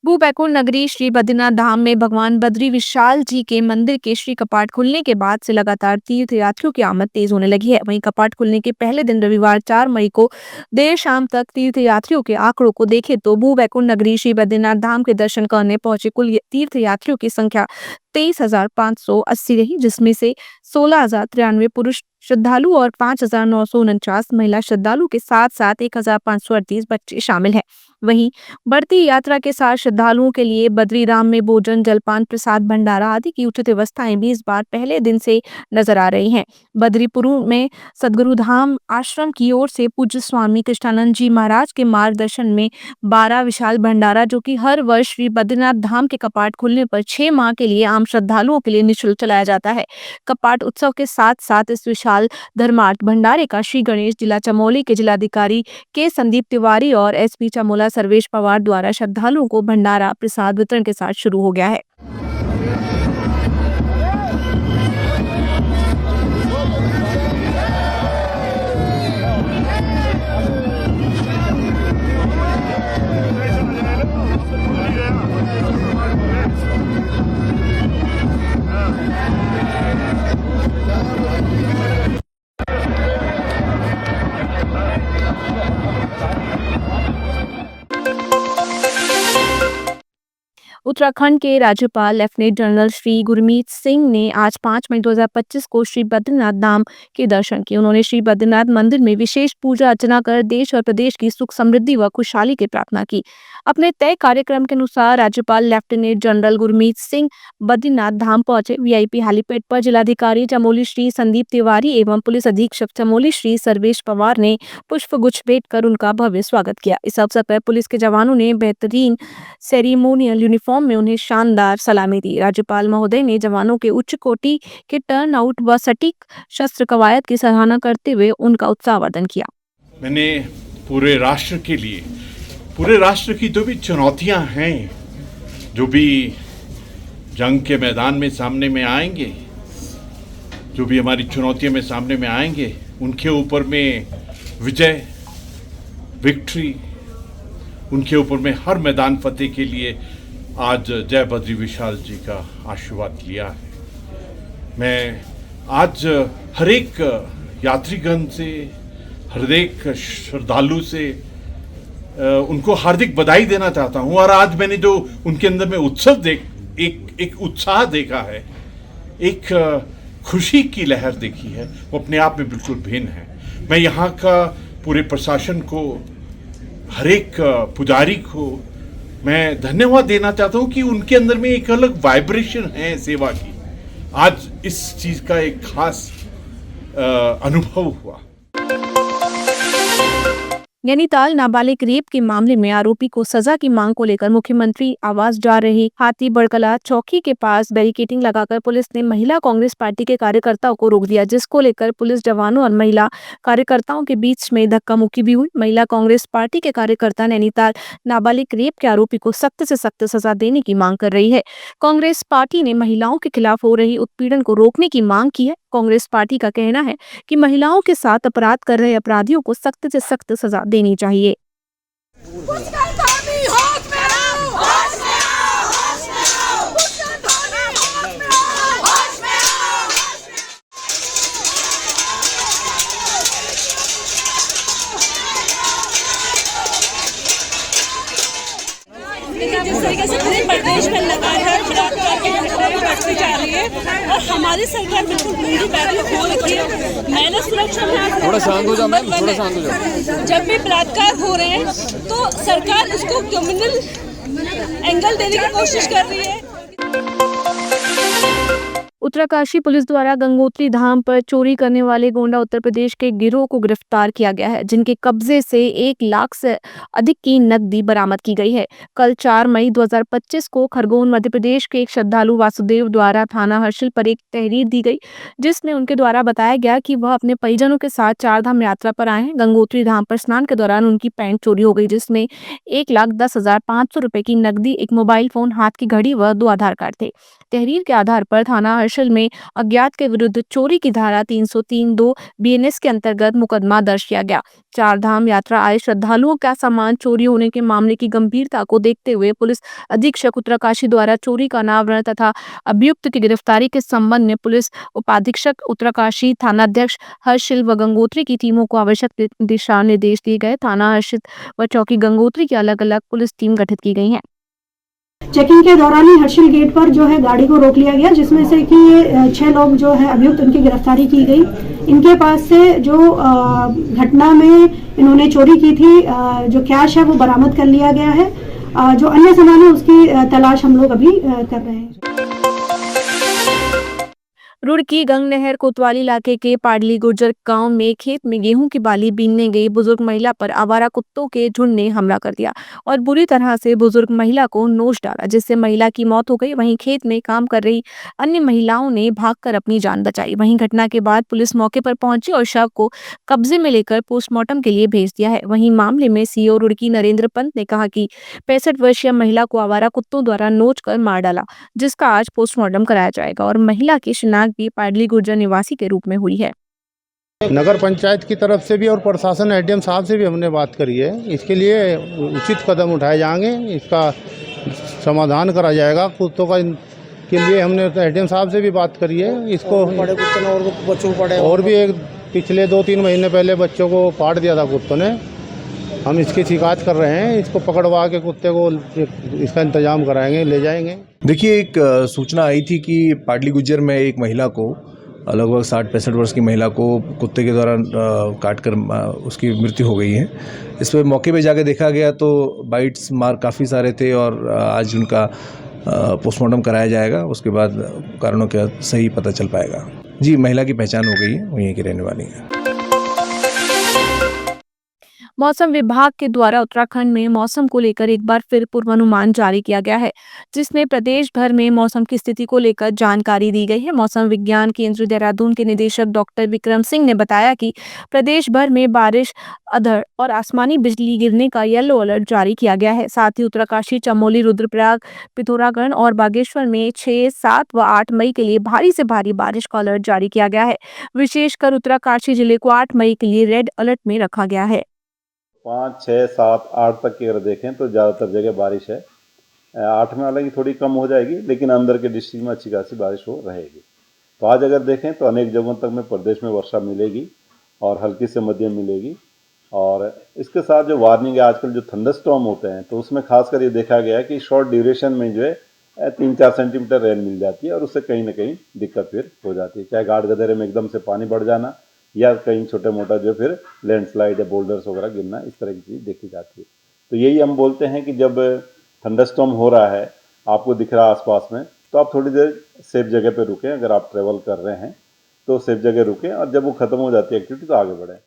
भूपैकुंठ नगरी श्री बद्रीनाथ धाम में भगवान बद्री विशाल जी के मंदिर के श्री कपाट खुलने के बाद से लगातार तीर्थ यात्रियों की आमद तेज होने लगी है। वहीं कपाट खुलने के पहले दिन रविवार 4 मई को देर शाम तक तीर्थ यात्रियों के आंकड़ों को देखें तो भूपैकुंठ नगरी श्री बद्रीनाथ धाम के दर्शन करने पहुंचे कुल तीर्थ यात्रियों की संख्या 23,580 रही, जिसमें से 16,093 पुरुष श्रद्धालु और 5,949 महिला श्रद्धालु के साथ साथ 1,538 बच्चे शामिल हैं। वहीं बढ़ती यात्रा के साथ श्रद्धालुओं के लिए बद्रीधाम में भोजन, जलपान, प्रसाद, भंडारा आदि की उचित व्यवस्थाएं भी इस बार पहले दिन से नजर आ रही हैं। बद्रीपुरु में सदगुरु धाम आश्रम की ओर से पूज्य स्वामी कृष्णानंद जी महाराज के मार्गदर्शन में 12 विशाल भंडारा, जो कि हर वर्ष श्री बद्रीनाथ धाम के कपाट खुलने पर 6 माह के लिए आम श्रद्धालुओं के लिए निःशुल्क चलाया जाता है। कपाट उत्सव के साथ साथ इस विशाल धर्मार्थ भंडारे का श्री गणेश जिला चमोली के जिलाधिकारी के संदीप तिवारी और एसपी चमोला सर्वेश पवार द्वारा श्रद्धालुओं को भंडारा प्रसाद वितरण के साथ शुरू हो गया है। उत्तराखंड के राज्यपाल लेफ्टिनेंट जनरल श्री गुरमीत सिंह ने आज 5 मई 2025 को श्री बद्रीनाथ धाम के दर्शन किए। उन्होंने श्री बद्रीनाथ मंदिर में विशेष पूजा अर्चना कर देश और प्रदेश की सुख समृद्धि व खुशहाली की प्रार्थना की। अपने तय कार्यक्रम के अनुसार राज्यपाल लेफ्टिनेंट जनरल गुरमीत सिंह बद्रीनाथ धाम पहुंचे। वीआईपी हेलीपैड पर जिलाधिकारी चमोली श्री संदीप तिवारी एवं पुलिस अधीक्षक चमोली श्री सर्वेश पवार ने पुष्प गुच्छ भेंट कर उनका भव्य स्वागत किया। इस अवसर पर पुलिस के जवानों ने बेहतरीन सेरेमोनियल यूनिफॉर्म में उन्हें शानदार सलामी दी। राज्यपाल महोदय ने जवानों के उच्च कोटि के टर्न आउट व सटीक शस्त्र कवायद की सराहना करते हुए उनका उत्साहवर्धन किया। मैंने पूरे राष्ट्र के लिए, पूरे राष्ट्र की जो भी चुनौतियां हैं, जो भी जंग के मैदान में सामने में आएंगे, जो भी हमारी चुनौतियों में सामने में आएंगे, उनके ऊपर में विजय, विक्ट्री, उनके ऊपर में हर मैदान फतेह के लिए आज जय बद्री विशाल जी का आशीर्वाद लिया है। मैं आज हर एक यात्रीगण से, हर एक श्रद्धालु से उनको हार्दिक बधाई देना चाहता हूँ। और आज मैंने जो उनके अंदर में एक उत्साह देखा है, एक खुशी की लहर देखी है, वो अपने आप में बिल्कुल भिन्न है। मैं यहाँ का पूरे प्रशासन को, हर एक पुजारी को मैं धन्यवाद देना चाहता हूँ कि उनके अंदर में एक अलग वाइब्रेशन है सेवा की। आज इस चीज़ का एक खास अनुभव हुआ। नैनीताल नाबालिग रेप के मामले में आरोपी को सजा की मांग को लेकर मुख्यमंत्री आवास जा रही हाथी बड़कला चौकी के पास बैरिकेडिंग लगाकर पुलिस ने महिला कांग्रेस पार्टी के कार्यकर्ताओं को रोक दिया, जिसको लेकर पुलिस जवानों और महिला कार्यकर्ताओं के बीच में धक्का मुक्की भी हुई। महिला कांग्रेस पार्टी के कार्यकर्ता नैनीताल नाबालिग रेप के आरोपी को सख्त से सख्त सजा देने की मांग कर रही है। कांग्रेस पार्टी ने महिलाओं के खिलाफ हो रही उत्पीड़न को रोकने की मांग की है। कांग्रेस पार्टी का कहना है कि महिलाओं के साथ अपराध कर रहे अपराधियों को सख्त से सख्त सजा देनी चाहिए। जिस तरीके से पूरे प्रदेश में लगातार बलात्कार की घटनाएं बढ़ती जा रही है और हमारी सरकार बिल्कुल पूरी बैठक हो रखी है। महिला सुरक्षा में थोड़ा शांत हो जाओ मैम, थोड़ा शांत हो जाओ। जब भी बलात्कार हो रहे हैं तो सरकार उसको क्रिमिनल एंगल देने की कोशिश कर रही है। उत्तरकाशी पुलिस द्वारा गंगोत्री धाम पर चोरी करने वाले गोंडा उत्तर प्रदेश के गिरोह को गिरफ्तार किया गया है, जिनके कब्जे से 1 लाख से अधिक की नकदी बरामद की गई है। कल 4 मई 2025 को खरगोन मध्य प्रदेश के एक श्रद्धालु वासुदेव द्वारा थाना हर्षिल पर एक तहरीर दी गई, जिसमें उनके द्वारा बताया गया कि वह अपने परिजनों के साथ 4 धाम यात्रा पर आए हैं। गंगोत्री धाम पर स्नान के दौरान उनकी पैंट चोरी हो गई, जिसमें 1,10,500 रुपए की नकदी, एक मोबाइल फोन, हाथ की घड़ी व 2 आधार कार्ड थे। तहरीर के आधार पर थाना हर्षिल में अज्ञात के विरुद्ध चोरी की धारा 303(2) बीएनएस के अंतर्गत मुकदमा दर्ज किया गया। चार धाम यात्रा आए श्रद्धालुओं का सामान चोरी होने के मामले की गंभीरता को देखते हुए पुलिस अधीक्षक उत्तरकाशी द्वारा चोरी का अनावरण तथा अभियुक्त की गिरफ्तारी के संबंध में पुलिस उपाधीक्षक उत्तरकाशी, थानाध्यक्ष हर्षिल व गंगोत्री की टीमों को आवश्यक दिशा निर्देश दिए गए। थाना हर्षिल व चौकी गंगोत्री की अलग-अलग पुलिस टीम गठित की गई है। चेकिंग के दौरान ही हर्षिल गेट पर जो है गाड़ी को रोक लिया गया, जिसमें से कि ये 6 लोग जो है अभियुक्त, उनकी गिरफ्तारी की गई। इनके पास से जो घटना में इन्होंने चोरी की थी, जो कैश है वो बरामद कर लिया गया है। जो अन्य सामान है उसकी तलाश हम लोग अभी कर रहे हैं। रुड़की गंगनहर कोतवाली इलाके के पाडली गुर्जर गांव में खेत में गेहूं की बाली बीनने गई बुजुर्ग महिला पर आवारा कुत्तों के झुंड ने हमला कर दिया और बुरी तरह से बुजुर्ग महिला को नोच डाला, जिससे महिला की मौत हो गई। वहीं खेत में काम कर रही अन्य महिलाओं ने भागकर अपनी जान बचाई। वहीं घटना के बाद पुलिस मौके पर पहुंची और शव को कब्जे में लेकर पोस्टमार्टम के लिए भेज दिया है। वहीं मामले में सीओ रुड़की नरेंद्र पंत ने कहा कि 65 वर्षीय महिला को आवारा कुत्तों द्वारा नोच कर मार डाला, जिसका आज पोस्टमार्टम कराया जाएगा और महिला की शिनाख्त भी पाडली गुर्जर निवासी के रूप में हुई है। नगर पंचायत की तरफ से भी और प्रशासन एडीएम साहब से भी हमने बात करी है। इसके लिए उचित कदम उठाए जाएंगे, इसका समाधान करा जाएगा। कुत्तों का के लिए हमने एडीएम साहब से भी बात करी है। इसको बड़े कुत्ते ने और बच्चों को पड़े और भी एक पिछले 2-3 महीने पहले बच्चों को काट दिया था कुत्तों ने। हम इसकी शिकायत कर रहे हैं, इसको पकड़वा के कुत्ते को इसका इंतजाम कराएंगे, ले जाएंगे। देखिए, एक सूचना आई थी कि पाडली गुज्जर में एक महिला को, लगभग 60-65 वर्ष की महिला को कुत्ते के द्वारा काट कर उसकी मृत्यु हो गई है। इस पर मौके पे जाके देखा गया तो बाइट्स मार काफ़ी सारे थे और आज उनका पोस्टमार्टम कराया जाएगा। उसके बाद कारणों का सही पता चल पाएगा। जी, महिला की पहचान हो गई है, वो यहीं की रहने वाली है। मौसम विभाग के द्वारा उत्तराखंड में मौसम को लेकर एक बार फिर पूर्वानुमान जारी किया गया है, जिसमें प्रदेश भर में मौसम की स्थिति को लेकर जानकारी दी गई है। मौसम विज्ञान केंद्र देहरादून के निदेशक डॉक्टर विक्रम सिंह ने बताया कि प्रदेश भर में बारिश, अंधड़ और आसमानी बिजली गिरने का येलो अलर्ट जारी किया गया है। साथ ही उत्तरकाशी, चमोली, रुद्रप्रयाग, पिथौरागढ़ और बागेश्वर में 6, 7 व 8 मई के लिए भारी से भारी बारिश का अलर्ट जारी किया गया है। विशेषकर उत्तरकाशी जिले को 8 मई के लिए रेड अलर्ट में रखा गया है। 5, 6, 7, 8 तक की अगर देखें तो ज़्यादातर जगह बारिश है। 8 में हालांकि थोड़ी कम हो जाएगी, लेकिन अंदर के डिस्ट्रिक्ट में अच्छी खासी बारिश हो रहेगी। तो आज अगर देखें तो अनेक जगहों तक में प्रदेश में वर्षा मिलेगी और हल्की से मध्यम मिलेगी। और इसके साथ जो वार्निंग है, आजकल जो थंडरस्टॉर्म होते हैं तो उसमें खासकर ये देखा गया है कि शॉर्ट ड्यूरेशन में जो है 3-4 सेंटीमीटर रेन मिल जाती है और उससे कहीं ना कहीं दिक्कत फिर हो जाती है, चाहे घाट गधेरे में एकदम से पानी बढ़ जाना या कहीं छोटा मोटा जो फिर लैंडस्लाइड या बोल्डर्स वगैरह गिरना, इस तरह की चीज़ देखी जाती है। तो यही हम बोलते हैं कि जब थंडरस्टॉर्म हो रहा है, आपको दिख रहा है आसपास में, तो आप थोड़ी देर सेफ जगह पे रुकें। अगर आप ट्रैवल कर रहे हैं तो सेफ जगह रुकें और जब वो ख़त्म हो जाती है एक्टिविटी तो आगे बढ़ें।